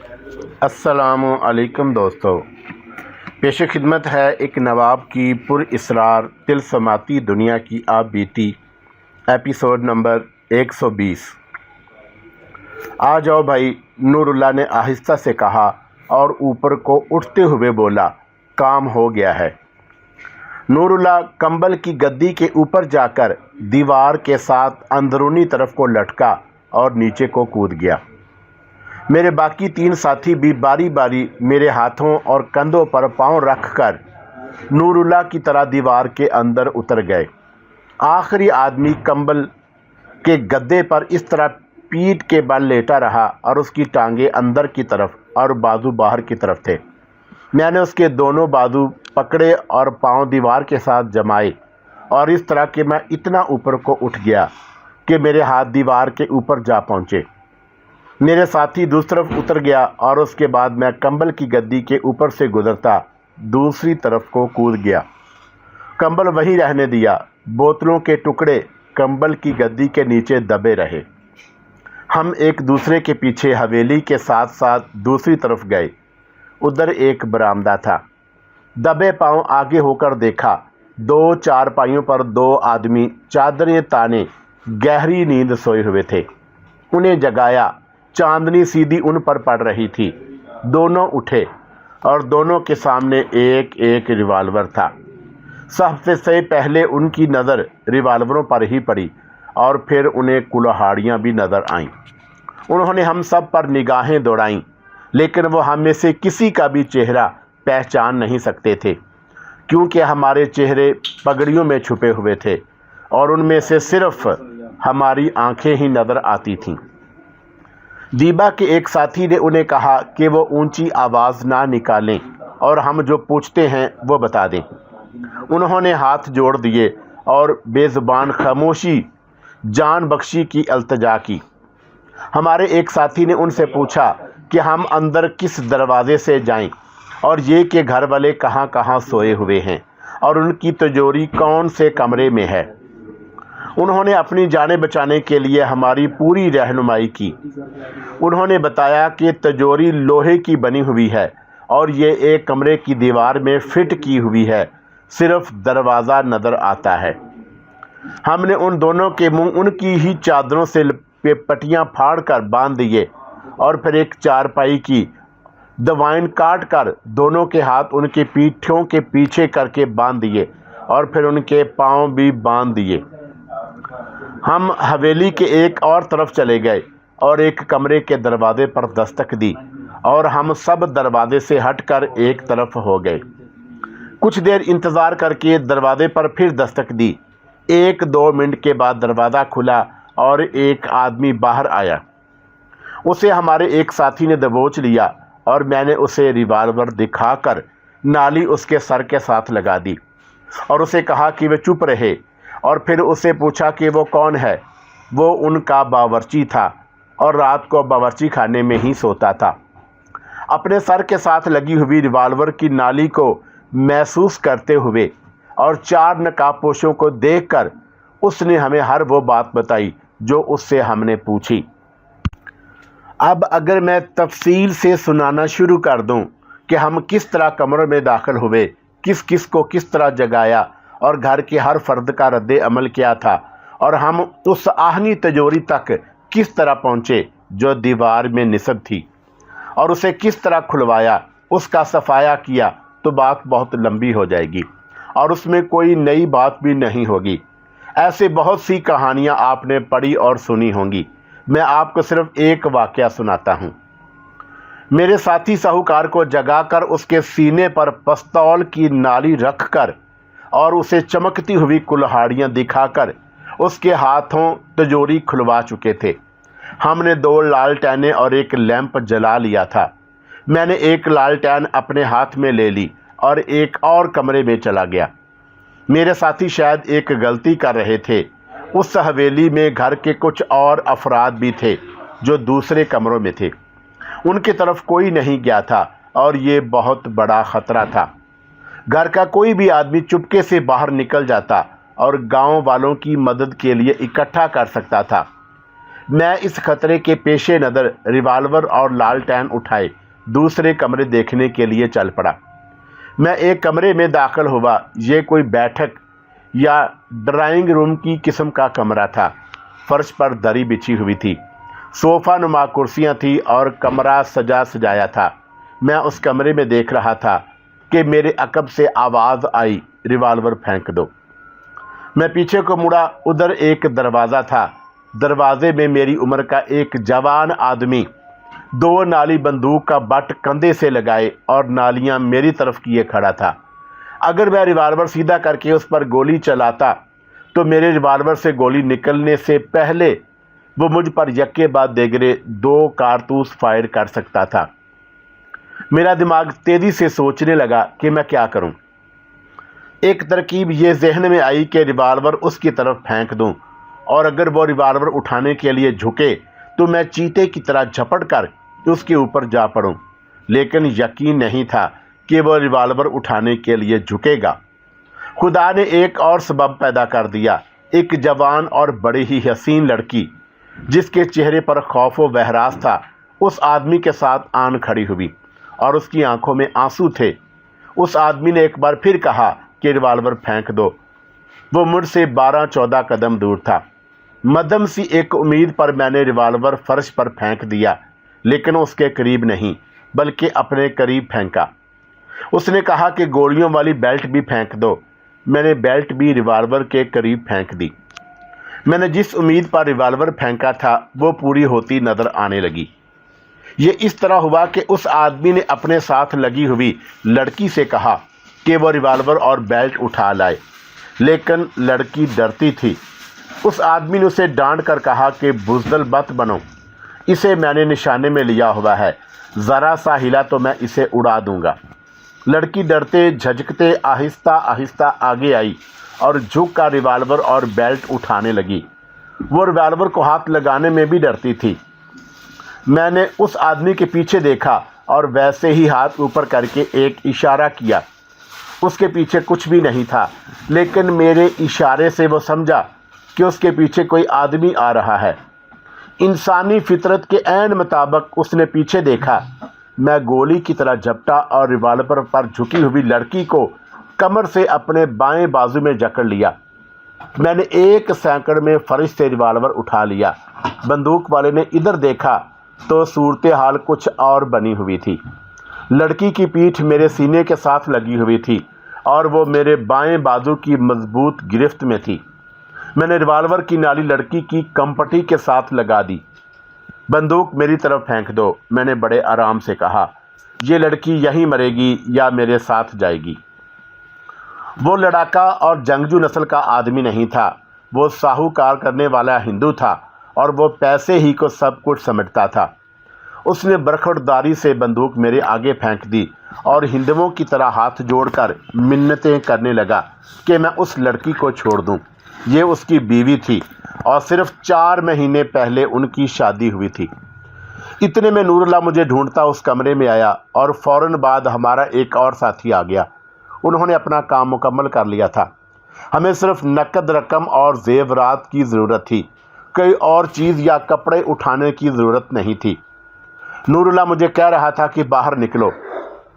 السلام علیکم دوستو، پیش خدمت ہے ایک نواب کی پر اسرار طلسماتی دنیا کی آپ بیتی ایپیسوڈ نمبر 120۔ آ جاؤ بھائی، نور اللہ نے آہستہ سے کہا اور اوپر کو اٹھتے ہوئے بولا، کام ہو گیا ہے۔ نور اللہ کمبل کی گدی کے اوپر جا کر دیوار کے ساتھ اندرونی طرف کو لٹکا اور نیچے کو کود گیا۔ میرے باقی 3 ساتھی بھی باری باری میرے ہاتھوں اور کندھوں پر پاؤں رکھ کر نور اللہ کی طرح دیوار کے اندر اتر گئے۔ آخری آدمی کمبل کے گدے پر اس طرح پیٹھ کے بل لیٹا رہا اور اس کی ٹانگیں اندر کی طرف اور بازو باہر کی طرف تھے۔ میں نے اس کے دونوں بازو پکڑے اور پاؤں دیوار کے ساتھ جمائے اور اس طرح کہ میں اتنا اوپر کو اٹھ گیا کہ میرے ہاتھ دیوار کے اوپر جا پہنچے۔ میرے ساتھی دوسری طرف اتر گیا اور اس کے بعد میں کمبل کی گدی کے اوپر سے گزرتا دوسری طرف کو کود گیا۔ کمبل وہیں رہنے دیا، بوتلوں کے ٹکڑے کمبل کی گدی کے نیچے دبے رہے۔ ہم ایک دوسرے کے پیچھے حویلی کے ساتھ ساتھ دوسری طرف گئے۔ ادھر ایک برآمدہ تھا۔ دبے پاؤں آگے ہو کر دیکھا، 2 چارپائیوں پر 2 آدمی چادریں تانے گہری نیند سوئے ہوئے تھے۔ انہیں جگایا، چاندنی سیدھی ان پر پڑ رہی تھی۔ دونوں اٹھے اور دونوں کے سامنے ایک ایک ریوالور تھا۔ سب سے پہلے ان کی نظر ریوالوروں پر ہی پڑی اور پھر انہیں کلہاڑیاں بھی نظر آئیں۔ انہوں نے ہم سب پر نگاہیں دوڑائیں، لیکن وہ ہم میں سے کسی کا بھی چہرہ پہچان نہیں سکتے تھے، کیونکہ ہمارے چہرے پگڑیوں میں چھپے ہوئے تھے اور ان میں سے صرف ہماری آنکھیں ہی نظر آتی تھیں۔ دیبا کے ایک ساتھی نے انہیں کہا کہ وہ اونچی آواز نہ نکالیں اور ہم جو پوچھتے ہیں وہ بتا دیں۔ انہوں نے ہاتھ جوڑ دیے اور بے زبان خاموشی جان بخشی کی التجا کی۔ ہمارے ایک ساتھی نے ان سے پوچھا کہ ہم اندر کس دروازے سے جائیں اور یہ کہ گھر والے کہاں کہاں سوئے ہوئے ہیں اور ان کی تجوری کون سے کمرے میں ہے۔ انہوں نے اپنی جانیں بچانے کے لیے ہماری پوری رہنمائی کی۔ انہوں نے بتایا کہ تجوری لوہے کی بنی ہوئی ہے اور یہ ایک کمرے کی دیوار میں فٹ کی ہوئی ہے، صرف دروازہ نظر آتا ہے۔ ہم نے ان دونوں کے منہ ان کی ہی چادروں سے پٹیاں پھاڑ کر باندھ دیے اور پھر ایک چارپائی کی دوائن کاٹ کر دونوں کے ہاتھ ان کے پیٹھوں کے پیچھے کر کے باندھ دیے اور پھر ان کے پاؤں بھی باندھ دیے۔ ہم حویلی کے ایک اور طرف چلے گئے اور ایک کمرے کے دروازے پر دستک دی اور ہم سب دروازے سے ہٹ کر ایک طرف ہو گئے۔ کچھ دیر انتظار کر کے دروازے پر پھر دستک دی۔ 1-2 منٹ کے بعد دروازہ کھلا اور ایک آدمی باہر آیا۔ اسے ہمارے ایک ساتھی نے دبوچ لیا اور میں نے اسے ریوالور دکھا کر نالی اس کے سر کے ساتھ لگا دی اور اسے کہا کہ وہ چپ رہے، اور پھر اسے پوچھا کہ وہ کون ہے۔ وہ ان کا باورچی تھا اور رات کو باورچی خانے میں ہی سوتا تھا۔ اپنے سر کے ساتھ لگی ہوئی ریوالور کی نالی کو محسوس کرتے ہوئے اور 4 نقاب پوشوں کو دیکھ کر اس نے ہمیں ہر وہ بات بتائی جو اس سے ہم نے پوچھی۔ اب اگر میں تفصیل سے سنانا شروع کر دوں کہ ہم کس طرح کمرے میں داخل ہوئے، کس کس کو کس طرح جگایا اور گھر کے ہر فرد کا رد عمل کیا تھا، اور ہم اس آہنی تجوری تک کس طرح پہنچے جو دیوار میں نصب تھی، اور اسے کس طرح کھلوایا، اس کا صفایا کیا، تو بات بہت لمبی ہو جائے گی اور اس میں کوئی نئی بات بھی نہیں ہوگی۔ ایسے بہت سی کہانیاں آپ نے پڑھی اور سنی ہوں گی۔ میں آپ کو صرف ایک واقعہ سناتا ہوں۔ میرے ساتھی ساہوکار کو جگا کر اس کے سینے پر پستول کی نالی رکھ کر اور اسے چمکتی ہوئی کلہاڑیاں دکھا کر اس کے ہاتھوں تجوری کھلوا چکے تھے۔ ہم نے 2 لالٹینیں اور ایک لیمپ جلا لیا تھا۔ میں نے ایک لالٹین اپنے ہاتھ میں لے لی اور ایک اور کمرے میں چلا گیا۔ میرے ساتھی شاید ایک غلطی کر رہے تھے۔ اس حویلی میں گھر کے کچھ اور افراد بھی تھے جو دوسرے کمروں میں تھے۔ ان کی طرف کوئی نہیں گیا تھا اور یہ بہت بڑا خطرہ تھا۔ گھر کا کوئی بھی آدمی چپکے سے باہر نکل جاتا اور گاؤں والوں کی مدد کے لیے اکٹھا کر سکتا تھا۔ میں اس خطرے کے پیش نظر ریوالور اور لالٹین اٹھائے دوسرے کمرے دیکھنے کے لیے چل پڑا۔ میں ایک کمرے میں داخل ہوا۔ یہ کوئی بیٹھک یا ڈرائنگ روم کی قسم کا کمرہ تھا۔ فرش پر دری بچھی ہوئی تھی، صوفہ نما کرسیاں تھیں اور کمرہ سجایا تھا۔ میں اس کمرے میں دیکھ رہا تھا کہ میرے عقب سے آواز آئی، ریوالور پھینک دو۔ میں پیچھے کو مڑا، ادھر ایک دروازہ تھا۔ دروازے میں میری عمر کا ایک جوان آدمی 2 نالی بندوق کا بٹ کندھے سے لگائے اور نالیاں میری طرف کیے کھڑا تھا۔ اگر میں ریوالور سیدھا کر کے اس پر گولی چلاتا تو میرے ریوالور سے گولی نکلنے سے پہلے وہ مجھ پر یکے بعد دیگرے 2 کارتوس فائر کر سکتا تھا۔ میرا دماغ تیزی سے سوچنے لگا کہ میں کیا کروں۔ ایک ترکیب یہ ذہن میں آئی کہ ریوالور اس کی طرف پھینک دوں، اور اگر وہ ریوالور اٹھانے کے لیے جھکے تو میں چیتے کی طرح جھپٹ کر اس کے اوپر جا پڑوں، لیکن یقین نہیں تھا کہ وہ ریوالور اٹھانے کے لیے جھکے گا۔ خدا نے ایک اور سبب پیدا کر دیا۔ ایک جوان اور بڑی ہی حسین لڑکی جس کے چہرے پر خوف و وحراس تھا اس آدمی کے ساتھ آن کھڑی ہوئی، اور اس کی آنکھوں میں آنسو تھے۔ اس آدمی نے ایک بار پھر کہا کہ ریوالور پھینک دو۔ وہ مجھ سے 12-14 قدم دور تھا۔ مدھم سی ایک امید پر میں نے ریوالور فرش پر پھینک دیا، لیکن اس کے قریب نہیں بلکہ اپنے قریب پھینکا۔ اس نے کہا کہ گولیوں والی بیلٹ بھی پھینک دو۔ میں نے بیلٹ بھی ریوالور کے قریب پھینک دی۔ میں نے جس امید پر ریوالور پھینکا تھا وہ پوری ہوتی نظر آنے لگی۔ یہ اس طرح ہوا کہ اس آدمی نے اپنے ساتھ لگی ہوئی لڑکی سے کہا کہ وہ ریوالور اور بیلٹ اٹھا لائے، لیکن لڑکی ڈرتی تھی۔ اس آدمی نے اسے ڈانٹ کر کہا کہ بزدل مت بنو، اسے میں نے نشانے میں لیا ہوا ہے، ذرا سا ہلا تو میں اسے اڑا دوں گا۔ لڑکی ڈرتے جھجکتے آہستہ آہستہ آگے آئی اور جھک کر ریوالور اور بیلٹ اٹھانے لگی۔ وہ ریوالور کو ہاتھ لگانے میں بھی ڈرتی تھی۔ میں نے اس آدمی کے پیچھے دیکھا اور ویسے ہی ہاتھ اوپر کر کے ایک اشارہ کیا۔ اس کے پیچھے کچھ بھی نہیں تھا، لیکن میرے اشارے سے وہ سمجھا کہ اس کے پیچھے کوئی آدمی آ رہا ہے۔ انسانی فطرت کے عین مطابق اس نے پیچھے دیکھا۔ میں گولی کی طرح جھپٹا اور ریوالور پر جھکی ہوئی لڑکی کو کمر سے اپنے بائیں بازو میں جکڑ لیا۔ میں نے 1 سیکنڈ میں فرش سے ریوالور اٹھا لیا۔ بندوق والے نے ادھر دیکھا تو صورتحال کچھ اور بنی ہوئی تھی۔ لڑکی کی پیٹھ میرے سینے کے ساتھ لگی ہوئی تھی اور وہ میرے بائیں بازو کی مضبوط گرفت میں تھی۔ میں نے ریوالور کی نالی لڑکی کی کمپٹی کے ساتھ لگا دی۔ بندوق میری طرف پھینک دو، میں نے بڑے آرام سے کہا۔ یہ لڑکی یہیں مرے گی یا میرے ساتھ جائے گی۔ وہ لڑاکا اور جنگجو نسل کا آدمی نہیں تھا، وہ ساہوکار کرنے والا ہندو تھا اور وہ پیسے ہی کو سب کچھ سمجھتا تھا۔ اس نے برخورداری سے بندوق میرے آگے پھینک دی اور ہندوؤں کی طرح ہاتھ جوڑ کر منتیں کرنے لگا کہ میں اس لڑکی کو چھوڑ دوں۔ یہ اس کی بیوی تھی اور صرف 4 مہینے پہلے ان کی شادی ہوئی تھی۔ اتنے میں نور اللہ مجھے ڈھونڈتا اس کمرے میں آیا اور فوراً بعد ہمارا ایک اور ساتھی آ گیا۔ انہوں نے اپنا کام مکمل کر لیا تھا۔ ہمیں صرف نقد رقم اور زیورات کی ضرورت تھی، کوئی اور چیز یا کپڑے اٹھانے کی ضرورت نہیں تھی۔ نور اللہ مجھے کہہ رہا تھا کہ باہر نکلو۔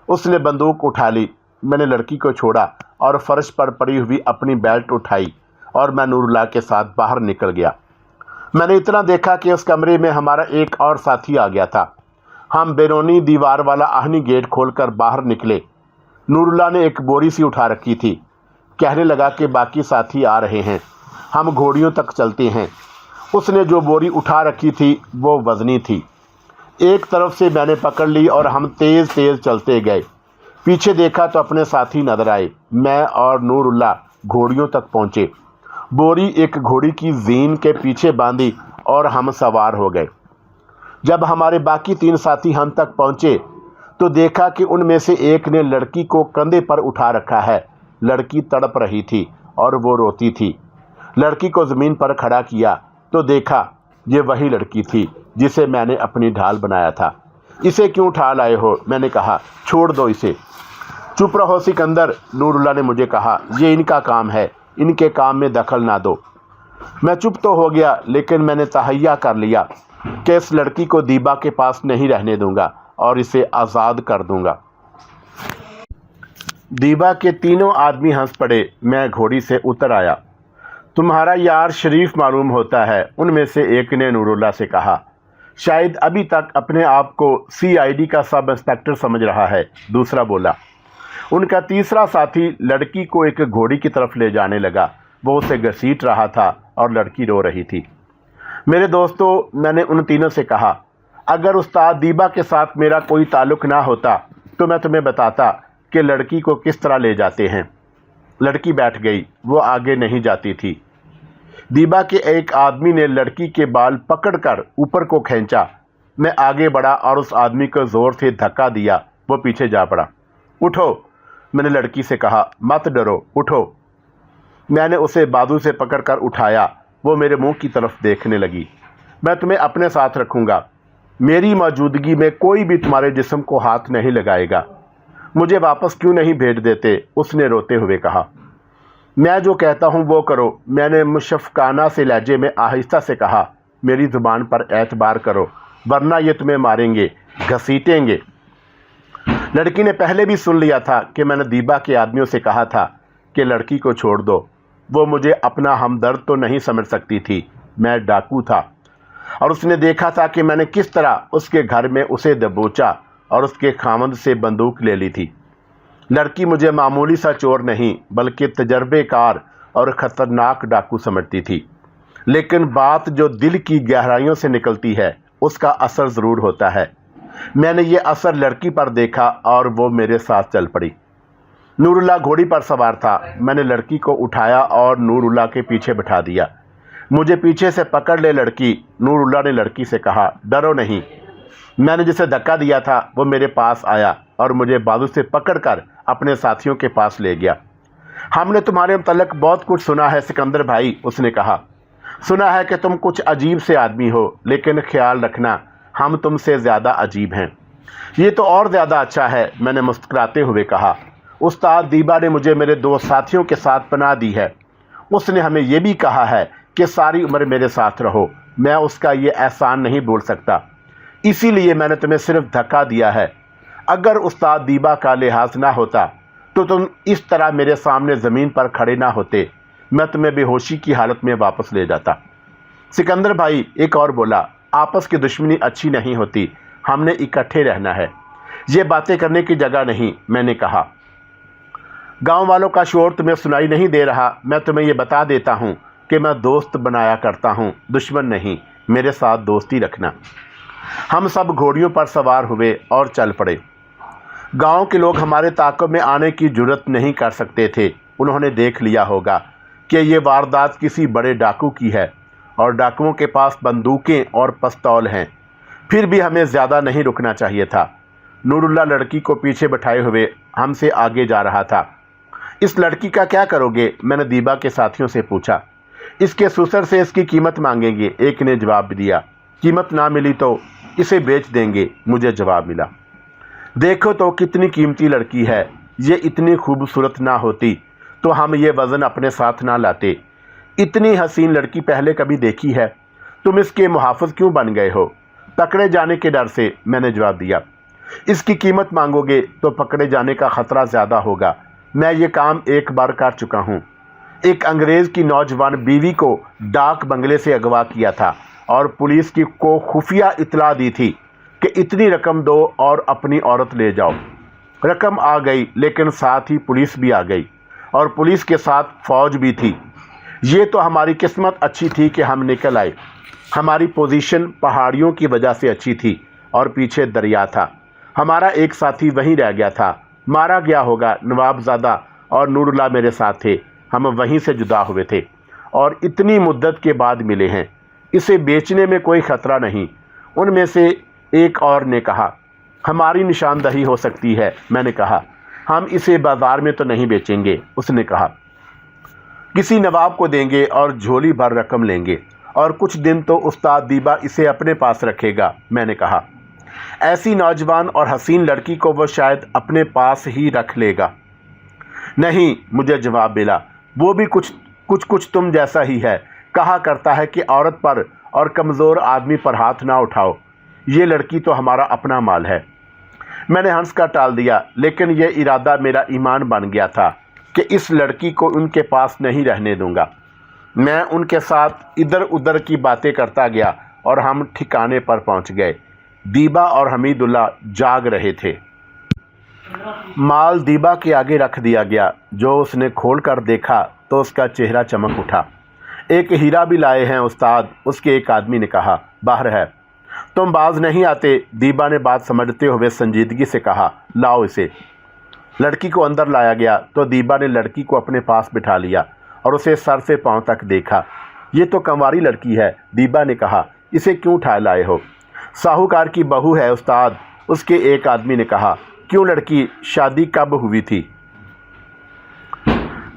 اس نے بندوق اٹھا لی۔ میں نے لڑکی کو چھوڑا اور فرش پر پڑی ہوئی اپنی بیلٹ اٹھائی اور میں نور اللہ کے ساتھ باہر نکل گیا۔ میں نے اتنا دیکھا کہ اس کمرے میں ہمارا ایک اور ساتھی آ گیا تھا۔ ہم بیرونی دیوار والا آہنی گیٹ کھول کر باہر نکلے۔ نور اللہ نے ایک بوری سی اٹھا رکھی تھی۔ کہنے لگا کہ باقی ساتھی آ رہے ہیں، ہم گھوڑیوں تک چلتے ہیں۔ اس نے جو بوری اٹھا رکھی تھی وہ وزنی تھی۔ ایک طرف سے میں نے پکڑ لی اور ہم تیز تیز چلتے گئے۔ پیچھے دیکھا تو اپنے ساتھی نظر آئے۔ میں اور نور اللہ گھوڑیوں تک پہنچے۔ بوری ایک گھوڑی کی زین کے پیچھے باندھی اور ہم سوار ہو گئے۔ جب ہمارے باقی 3 ساتھی ہم تک پہنچے تو دیکھا کہ ان میں سے ایک نے لڑکی کو کندھے پر اٹھا رکھا ہے۔ لڑکی تڑپ رہی تھی اور وہ روتی تھی۔ لڑکی کو زمین پر کھڑا کیا تو دیکھا یہ وہی لڑکی تھی جسے میں نے اپنی ڈھال بنایا تھا۔ اسے کیوں اٹھا لائے ہو؟ میں نے کہا۔ چھوڑ دو اسے۔ چپ رہو سکندر، نور اللہ نے مجھے کہا، یہ ان کا کام ہے، ان کے کام میں دخل نہ دو۔ मैं चुप तो हो गया, लेकिन मैंने तहैया कर लिया कि इस लड़की को दीबा के पास नहीं रहने दूंगा और इसे आज़ाद कर दूंगा। दीबा के तीनों आदमी हंस पड़े। मैं घोड़ी से उतर आया। तुम्हारा यार शरीफ मालूम होता है, उनमें से एक ने नूरुल्लाह से कहा। शायद अभी तक अपने आप को CID का सब इंस्पेक्टर समझ रहा है, दूसरा बोला। उनका तीसरा साथी लड़की को एक घोड़ी की तरफ ले जाने लगा। वो उसे घसीट रहा था और लड़की रो रही थी। मेरे दोस्तों, मैंने उन तीनों से कहा, अगर उस्ताद दीबा के साथ मेरा कोई ताल्लुक़ ना होता तो मैं तुम्हें बताता कि लड़की को किस तरह ले जाते हैं। लड़की बैठ गई, वो आगे नहीं जाती थी। दीबा के एक आदमी ने लड़की के बाल पकड़कर ऊपर को खींचा। मैं आगे बढ़ा और उस आदमी को ज़ोर से धक्का दिया। वो पीछे जा पड़ा। उठो, मैंने लड़की से कहा। मत डरो, उठो। मैंने उसे बाजू से पकड़कर उठाया। वो मेरे मुंह की तरफ देखने लगी। मैं तुम्हें अपने साथ रखूँगा। मेरी मौजूदगी में कोई भी तुम्हारे जिस्म को हाथ नहीं लगाएगा। मुझे वापस क्यों नहीं भेज देते? उसने रोते हुए कहा। मैं जो कहता हूँ वो करो, मैंने मुशफ़क़ाना से लहजे में आहिस्ता से कहा। मेरी ज़ुबान पर एतबार करो, वरना ये तुम्हें मारेंगे, घसीटेंगे। लड़की ने पहले भी सुन लिया था कि मैंने दीबा के आदमियों से कहा था कि लड़की को छोड़ दो। वो मुझे अपना हमदर्द तो नहीं समझ सकती थी। मैं डाकू था और उसने देखा था कि मैंने किस तरह उसके घर में उसे दबोचा और उसके खामद से बंदूक ले ली थी। लड़की मुझे मामूली सा चोर नहीं बल्कि तजर्बेकार और ख़तरनाक डाकू समझती थी। लेकिन बात जो दिल की गहराइयों से निकलती है उसका असर ज़रूर होता है। मैंने ये असर लड़की पर देखा और वो मेरे साथ चल पड़ी। नूरुल्लाह घोड़ी पर सवार था। मैंने लड़की को उठाया और नूरुल्लाह के पीछे बिठा दिया। मुझे पीछे से पकड़ ले लड़की। नूरुल्लाह ने लड़की से कहा, डरो नहीं। मैंने जिसे धक्का दिया था वो मेरे पास आया और मुझे बाजू से पकड़कर अपने साथियों के पास ले गया। हमने तुम्हारे मुतल्लिक़ बहुत कुछ सुना है सिकंदर भाई, उसने कहा। सुना है कि तुम कुछ अजीब से आदमी हो, लेकिन ख्याल रखना हम तुमसे ज़्यादा अजीब हैं। ये तो और ज़्यादा अच्छा है, मैंने मुस्कुराते हुए कहा। उस्ताद दीबा ने मुझे मेरे दो साथियों के साथ पनाह दी है। उसने हमें यह भी कहा है कि सारी उम्र मेरे साथ रहो। मैं उसका ये एहसान नहीं भूल सकता, इसीलिए मैंने तुम्हें सिर्फ धक्का दिया है। अगर उस्ताद दीबा का लिहाज ना होता तो तुम इस तरह मेरे सामने ज़मीन पर खड़े ना होते। मैं तुम्हें बेहोशी की हालत में वापस ले जाता। सिकंदर भाई, एक और बोला, आपस की दुश्मनी अच्छी नहीं होती, हमने इकट्ठे रहना है, ये बातें करने की जगह नहीं। मैंने कहा, गांव वालों का शोर तुम्हें सुनाई नहीं दे रहा। मैं तुम्हें ये बता देता हूँ कि मैं दोस्त बनाया करता हूँ, दुश्मन नहीं। मेरे साथ दोस्ती रखना। हम सब घोड़ियों पर सवार हुए और चल पड़े। गांव के लोग हमारे ताक़ब में आने की जुर्रत नहीं कर सकते थे। उन्होंने देख लिया होगा कि ये वारदात किसी बड़े डाकू की है और डाकुओं के पास बंदूकें और पिस्तौल हैं। फिर भी हमें ज़्यादा नहीं रुकना चाहिए था। नूरुल्लाह लड़की को पीछे बैठाए हुए हमसे आगे जा रहा था। इस लड़की का क्या करोगे? मैंने दीबा के साथियों से पूछा। इसके ससुर से इसकी कीमत मांगेंगे, एक ने जवाब दिया। कीमत ना मिली तो इसे बेच देंगे, मुझे जवाब मिला। देखो तो कितनी कीमती लड़की है। ये इतनी खूबसूरत ना होती तो हम ये वज़न अपने साथ ना लाते। इतनी हसीन लड़की पहले कभी देखी है? तुम इसके मुहाफ़िज़ क्यों बन गए हो? पकड़े जाने के डर से, मैंने जवाब दिया। इसकी कीमत मांगोगे तो पकड़े जाने का ख़तरा ज़्यादा होगा। मैं ये काम एक बार कर चुका हूँ। एक अंग्रेज़ की नौजवान बीवी को डाक बंगले से अगवा किया था और पुलिस को खुफिया इतला दी थी कि इतनी रकम दो और अपनी औरत ले जाओ। रकम आ गई, लेकिन साथ ही पुलिस भी आ गई और पुलिस के साथ फ़ौज भी थी। ये तो हमारी किस्मत अच्छी थी कि हम निकल आए। हमारी पोजीशन पहाड़ियों की वजह से अच्छी थी और पीछे दरिया था। हमारा एक साथी वहीं रह गया था, मारा गया होगा। नवाबज़ादा और नूरुल्लाह मेरे साथ थे। हम वहीं से जुदा हुए थे और इतनी मुद्दत के बाद मिले हैं। इसे बेचने में कोई ख़तरा नहीं। उनमें से एक और ने कहा, हमारी निशानदही हो सकती है। मैंने कहा, हम इसे बाज़ार में तो नहीं बेचेंगे। उसने कहा, किसी नवाब को देंगे और झोली भर रकम लेंगे और कुछ दिन तो उस्ताद दीबा इसे अपने पास रखेगा। मैंने कहा, ऐसी नौजवान और हसीन लड़की को वो शायद अपने पास ही रख लेगा। नहीं, मुझे जवाब मिला, वो भी कुछ तुम जैसा ही है कहा करता है कि औरत पर और कमज़ोर आदमी पर हाथ ना उठाओ, ये लड़की तो हमारा अपना माल है। मैंने हंस कर टाल दिया, लेकिन यह इरादा मेरा ईमान बन गया था कि इस लड़की को उनके पास नहीं रहने दूंगा। मैं उनके साथ इधर उधर की बातें करता गया और हम ठिकाने पर पहुंच गए। दीबा और हमीदुल्लाह जाग रहे थे। माल दीबा के आगे रख दिया गया। जो उसने खोल कर देखा तो उसका चेहरा चमक उठा। एक हीरा भी लाए हैं उस्ताद, उसके एक आदमी ने कहा। बाहर है। तुम बाज नहीं आते? दीबा ने बात समझते हुए संजीदगी से कहा। लाओ इसे। लड़की को अंदर लाया गया तो दीबा ने लड़की को अपने पास बिठा लिया और उसे सर से पांव तक देखा। ये तो कंवारी लड़की है, दीबा ने कहा। इसे क्यों उठा लाए हो? साहूकार की बहू है उस्ताद, उसके एक आदमी ने कहा। क्यों लड़की? शादी कब हुई थी?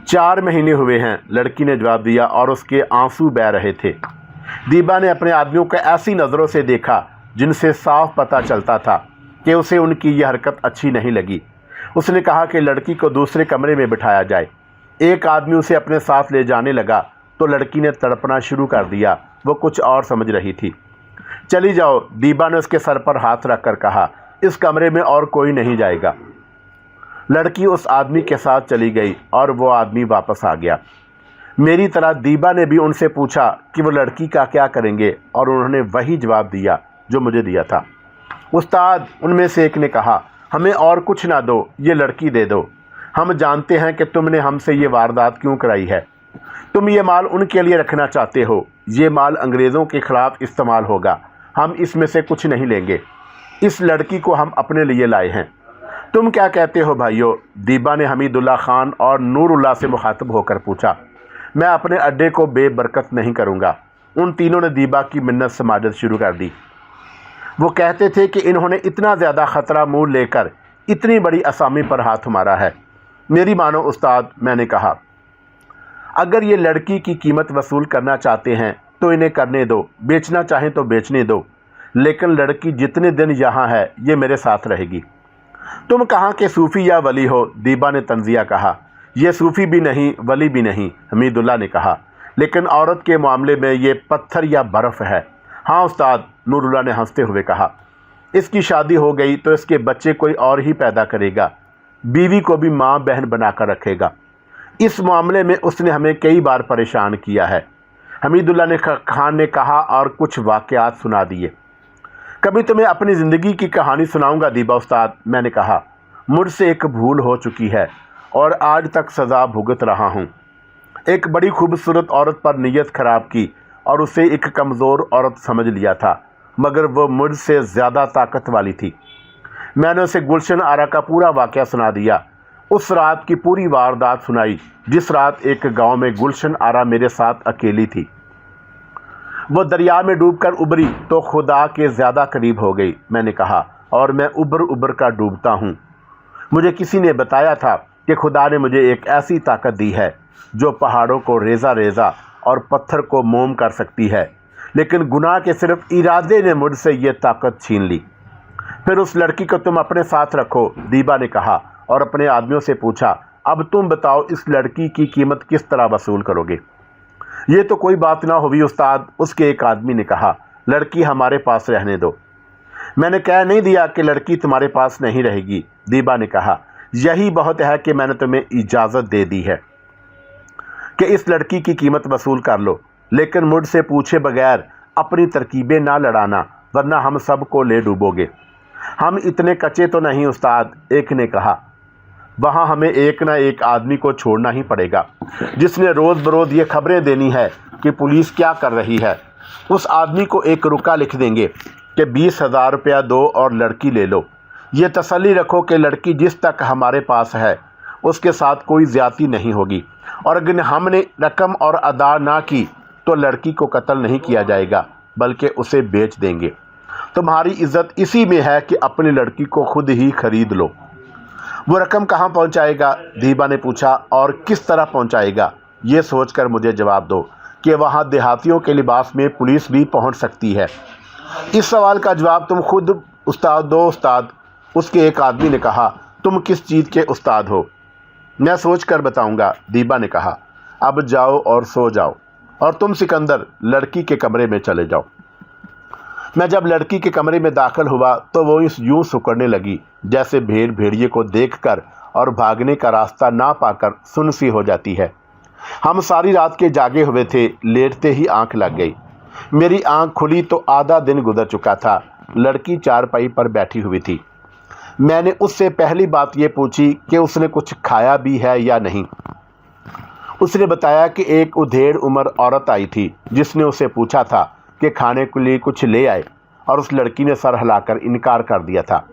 4 महीने हुए हैं, लड़की ने जवाब दिया और उसके आंसू बह रहे थे। दीबा ने अपने आदमियों को ऐसी नज़रों से देखा जिनसे साफ पता चलता था कि उसे उनकी यह हरकत अच्छी नहीं लगी। उसने कहा कि लड़की को दूसरे कमरे में बिठाया जाए। एक आदमी उसे अपने साथ ले जाने लगा तो लड़की ने तड़पना शुरू कर दिया। वो कुछ और समझ रही थी। चली जाओ, दीबा ने उसके सर पर हाथ रखकर कहा। इस कमरे में और कोई नहीं जाएगा। लड़की उस आदमी के साथ चली गई और वो आदमी वापस आ गया। मेरी तरह दीबा ने भी उनसे पूछा कि वो लड़की का क्या करेंगे और उन्होंने वही जवाब दिया जो मुझे दिया था। उस्ताद, उनमें से एक ने कहा, हमें और कुछ ना दो, ये लड़की दे दो। हम जानते हैं कि तुमने हमसे ये वारदात क्यों कराई है। तुम ये माल उनके लिए रखना चाहते हो। ये माल अंग्रेज़ों के ख़िलाफ़ इस्तेमाल होगा। हम इसमें से कुछ नहीं लेंगे। इस लड़की को हम अपने लिए लाए हैं। तुम क्या कहते हो भाइयों? दीबा ने हमीदुल्लाह खान और नूरुल्लाह से मुखातब होकर पूछा। मैं अपने अड्डे को बेबरकत नहीं करूँगा। उन तीनों ने दीबा की मिन्नत समाजत शुरू कर दी। वो कहते थे कि इन्होंने इतना ज़्यादा ख़तरा मुँह लेकर इतनी बड़ी असामी पर हाथ मारा है। मेरी मानो उस्ताद, मैंने कहा, अगर ये लड़की की कीमत वसूल करना चाहते हैं तो इन्हें करने दो, बेचना चाहें तो बेचने दो, लेकिन लड़की जितने दिन यहाँ है ये मेरे साथ रहेगी। तुम कहाँ के सूफ़ी या वली हो? दीबा ने तंजिया कहा। ये सूफ़ी भी नहीं, वली भी नहीं, हमीदुल्लाह ने कहा, लेकिन औरत के मामले में ये पत्थर या बर्फ़ है। हाँ उस्ताद, नूरुल्लाह ने हंसते हुए कहा। इसकी शादी हो गई तो इसके बच्चे कोई और ही पैदा करेगा, बीवी को भी माँ बहन बनाकर रखेगा। इस मामले में उसने हमें कई बार परेशान किया है, हमीदुल्लाह खान ने कहा और कुछ वाक़यात सुना दिए। कभी तुम्हें अपनी ज़िंदगी की कहानी सुनाऊंगा दीबा उस्ताद, मैंने कहा। मुझसे एक भूल हो चुकी है और आज तक सज़ा भुगत रहा हूँ। एक बड़ी खूबसूरत औरत पर नीयत ख़राब की और उसे एक कमज़ोर औरत समझ लिया था, मगर वो मुझसे ज़्यादा ताकत वाली थी। मैंने उसे गुलशन आरा का पूरा वाक़या सुना दिया। उस रात की पूरी वारदात सुनाई जिस रात एक गांव में गुलशन आरा मेरे साथ अकेली थी। वो दरिया में डूबकर उभरी तो खुदा के ज़्यादा करीब हो गई, मैंने कहा, और मैं उभर उभर कर डूबता हूँ। मुझे किसी ने बताया था कि खुदा ने मुझे एक ऐसी ताकत दी है जो पहाड़ों को रेज़ा रेज़ा और पत्थर को मोम कर सकती है, लेकिन गुनाह के सिर्फ इरादे ने मुझसे ये ताकत छीन ली। फिर उस लड़की को तुम अपने साथ रखो, दीबा ने कहा और अपने आदमियों से पूछा, अब तुम बताओ इस लड़की की कीमत किस तरह वसूल करोगे? ये तो कोई बात ना हुई उस्ताद, उसके एक आदमी ने कहा। लड़की हमारे पास रहने दो। मैंने कह नहीं दिया कि लड़की तुम्हारे पास नहीं रहेगी, दीबा ने कहा। यही बहुत है कि मैंने तुम्हें इजाज़त दे दी है कि इस लड़की की कीमत वसूल कर लो, लेकिन मुझसे पूछे बगैर अपनी तरकीबें ना लड़ाना, वरना हम सब को ले डूबोगे। हम इतने कच्चे तो नहीं उस्ताद, एक ने कहा। वहाँ हमें एक ना एक आदमी को छोड़ना ही पड़ेगा जिसने रोज़ बरोज़ ये खबरें देनी है कि पुलिस क्या कर रही है। उस आदमी को एक रुका लिख देंगे कि 20,000 रुपया दो और लड़की ले लो। ये तसल्ली रखो कि लड़की जिस तक हमारे पास है उसके साथ कोई ज़्यादती नहीं होगी, और अगर हमने रकम और अदा ना की तो लड़की को कत्ल नहीं किया जाएगा बल्कि उसे बेच देंगे। तुम्हारी इज़्ज़त इसी में है कि अपनी लड़की को खुद ही खरीद लो। वो रकम कहाँ पहुँचाएगा? दीबा ने पूछा। और किस तरह पहुँचाएगा? ये सोचकर मुझे जवाब दो कि वहाँ देहातियों के लिबास में पुलिस भी पहुँच सकती है। इस सवाल का जवाब तुम खुद उस्ताद दो उस्ताद, उसके एक आदमी ने कहा। तुम किस चीज़ के उस्ताद हो? मैं सोच कर बताऊँगा, दीबा ने कहा। अब जाओ और सो जाओ। और तुम सिकंदर लड़की के कमरे में चले जाओ। मैं जब लड़की के कमरे में दाखिल हुआ तो वो यूं सिकुड़ने लगी जैसे भेड़ भेड़िए को देखकर और भागने का रास्ता ना पाकर सुन्न सी हो जाती है। हम सारी रात के जागे हुए थे, लेटते ही आंख लग गई। मेरी आंख खुली तो आधा दिन गुजर चुका था। लड़की चारपाई पर बैठी हुई थी। मैंने उससे पहली बात ये पूछी कि उसने कुछ खाया भी है या नहीं। उसने बताया कि एक उधेड़ उम्र औरत आई थी जिसने उसे पूछा था कि खाने के लिए कुछ ले आए, और उस लड़की ने सर हिलाकर इनकार कर दिया था।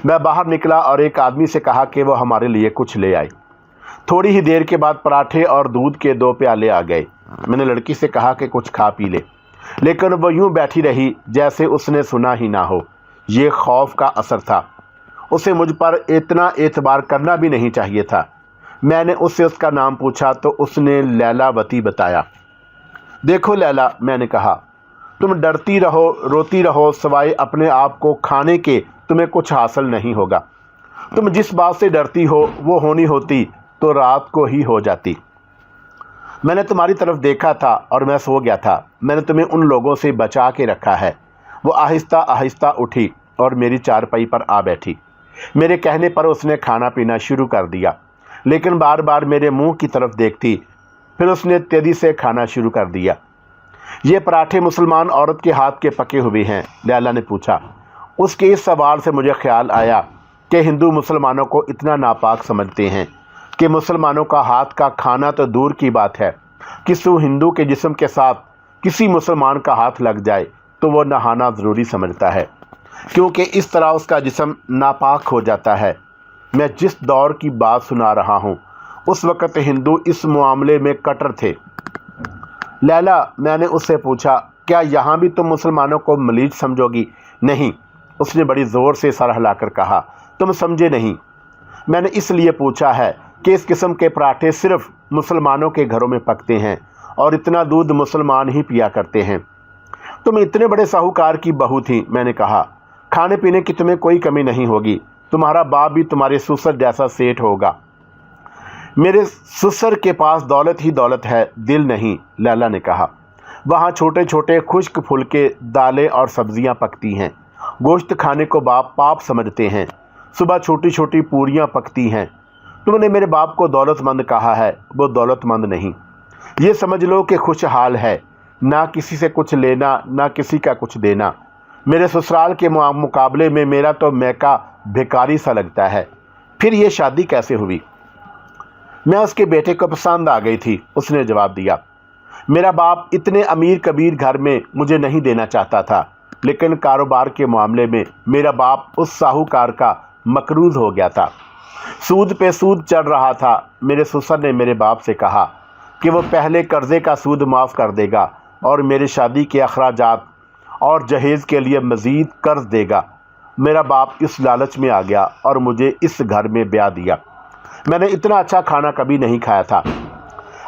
मैं बाहर निकला और एक आदमी से कहा कि वो हमारे लिए कुछ ले आए। थोड़ी ही देर के बाद पराठे और दूध के 2 प्याले आ गए। मैंने लड़की से कहा कि कुछ खा पी ले, लेकिन वो यूं बैठी रही जैसे उसने सुना ही ना हो। ये खौफ का असर था। उसे मुझ पर इतना एतबार करना भी नहीं चाहिए था। मैंने उससे उसका नाम पूछा तो उसने लैलावती बताया। देखो लैला, मैंने कहा, तुम डरती रहो, रोती रहो, सिवाय अपने आप को खाने के तुम्हें कुछ हासिल नहीं होगा। तुम जिस बात से डरती हो वो होनी होती तो रात को ही हो जाती। मैंने तुम्हारी तरफ देखा था और मैं सो गया था। मैंने तुम्हें उन लोगों से बचा के रखा है। वो आहिस्ता आहिस्ता उठी और मेरी चारपाई पर आ बैठी। मेरे कहने पर उसने खाना पीना शुरू कर दिया, लेकिन बार बार मेरे मुंह की तरफ देखती। फिर उसने तेजी से खाना शुरू कर दिया। ये पराठे मुसलमान औरत के हाथ के पके हुए हैं, लैला ने पूछा। उसके इस सवाल से मुझे ख्याल आया कि हिंदू मुसलमानों को इतना नापाक समझते हैं कि मुसलमानों का हाथ का खाना तो दूर की बात है, किसी हिंदू के जिस्म के साथ किसी मुसलमान का हाथ लग जाए तो वो नहाना ज़रूरी समझता है, क्योंकि इस तरह उसका जिस्म नापाक हो जाता है। मैं जिस दौर की बात सुना रहा हूँ उस वक़्त हिंदू इस मामले में कट्टर थे। लैला, मैंने उससे पूछा, क्या यहाँ भी तुम मुसलमानों को मलीज समझोगी? नहीं, उसने बड़ी ज़ोर से सर हिलाकर कहा। तुम समझे नहीं। मैंने इसलिए पूछा है कि इस किस्म के पराठे सिर्फ मुसलमानों के घरों में पकते हैं और इतना दूध मुसलमान ही पिया करते हैं। तुम इतने बड़े साहूकार की बहू थी, मैंने कहा। खाने पीने की तुम्हें कोई कमी नहीं होगी। तुम्हारा बाप भी तुम्हारे ससुर जैसा सेठ होगा। मेरे ससुर के पास दौलत ही दौलत है, दिल नहीं, लैला ने कहा। वहाँ छोटे छोटे खुश्क फुलके दालें और सब्जियाँ पकती हैं। गोश्त खाने को बाप पाप समझते हैं। सुबह छोटी छोटी पूरियाँ पकती हैं। तुमने मेरे बाप को दौलतमंद कहा है, वो दौलतमंद नहीं। ये समझ लो कि खुशहाल है, ना किसी से कुछ लेना ना किसी का कुछ देना। मेरे ससुराल के मुकाबले में मेरा तो मैका भिखारी सा लगता है। फिर ये शादी कैसे हुई? मैं उसके बेटे को पसंद आ गई थी, उसने जवाब दिया। मेरा बाप इतने अमीर कबीर घर में मुझे नहीं देना चाहता था, लेकिन कारोबार के मामले में मेरा बाप उस साहूकार का मकरूज हो गया था। सूद पे सूद चढ़ रहा था। मेरे ससुर ने मेरे बाप से कहा कि वो पहले कर्जे का सूद माफ़ कर देगा और मेरे शादी के अखराजात और जहेज़ के लिए मज़ीद कर्ज देगा। मेरा बाप इस लालच में आ गया और मुझे इस घर में ब्याह दिया। मैंने इतना अच्छा खाना कभी नहीं खाया था।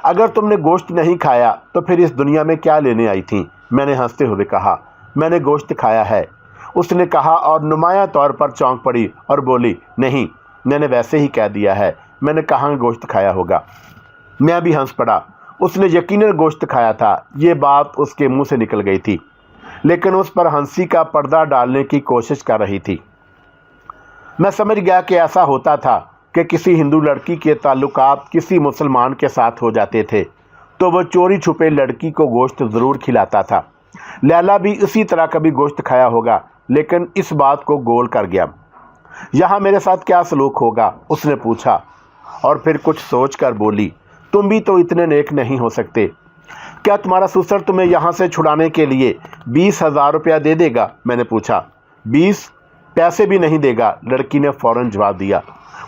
अगर तुमने गोश्त नहीं खाया तो फिर इस दुनिया में क्या लेने आई थी? मैंने हंसते हुए कहा। मैंने गोश्त खाया है, उसने कहा और नुमाया तौर पर चौंक पड़ी और बोली, नहीं, मैंने वैसे ही कह दिया है, मैंने कहाँ गोश्त खाया होगा। मैं भी हंस पड़ा। उसने यकीनन गोश्त खाया था, ये बात उसके मुंह से निकल गई थी, लेकिन उस पर हंसी का पर्दा डालने की कोशिश कर रही थी। मैं समझ गया कि ऐसा होता था कि किसी हिंदू लड़की के ताल्लुकात किसी मुसलमान के साथ हो जाते थे तो वह चोरी छुपे लड़की को गोश्त ज़रूर खिलाता था। लैला भी इसी तरह कभी गोश्त खाया होगा, लेकिन इस बात को गोल कर गया। यहाँ मेरे साथ क्या सलूक होगा? उसने पूछा और फिर कुछ सोच कर बोली, तुम भी तो इतने नेक नहीं हो सकते। क्या तुम्हारा ससुर तुम्हें यहाँ से छुड़ाने के लिए 20,000 रुपया दे देगा? मैंने पूछा। 20 पैसे भी नहीं देगा, लड़की ने फ़ौरन जवाब दिया।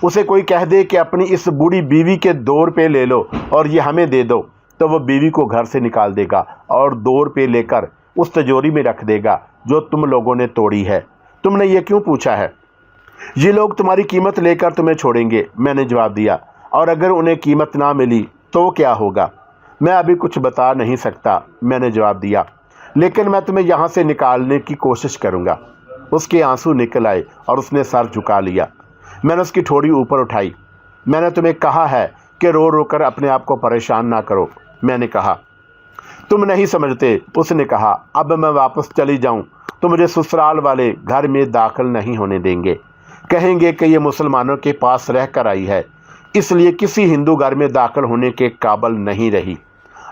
उसे कोई कह दे कि अपनी इस बूढ़ी बीवी के 2 रुपये ले लो और ये हमें दे दो, तो वह बीवी को घर से निकाल देगा और 2 रुपये लेकर उस तिजोरी में रख देगा जो तुम लोगों ने तोड़ी है। तुमने ये क्यों पूछा है? ये लोग तुम्हारी कीमत लेकर तुम्हें छोड़ेंगे, मैंने जवाब दिया। और अगर उन्हें कीमत ना मिली तो क्या होगा? मैं अभी कुछ बता नहीं सकता, मैंने जवाब दिया, लेकिन मैं तुम्हें यहाँ से निकालने की कोशिश करूँगा। उसके आंसू निकल आए और उसने सर झुका लिया। मैंने उसकी ठोड़ी ऊपर उठाई। मैंने तुम्हें कहा है कि रो रो कर अपने आप को परेशान ना करो, मैंने कहा। तुम नहीं समझते। उसने कहा, अब मैं वापस चली जाऊं तो मुझे ससुराल वाले घर में दाखिल नहीं होने देंगे। कहेंगे कि ये मुसलमानों के पास रह कर आई है, इसलिए किसी हिंदू घर में दाखिल होने के काबिल नहीं रही।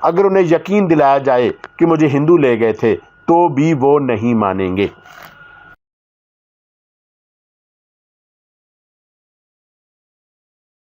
अगर उन्हें यकीन दिलाया जाए कि मुझे हिंदू ले गए थे तो भी वो नहीं मानेंगे।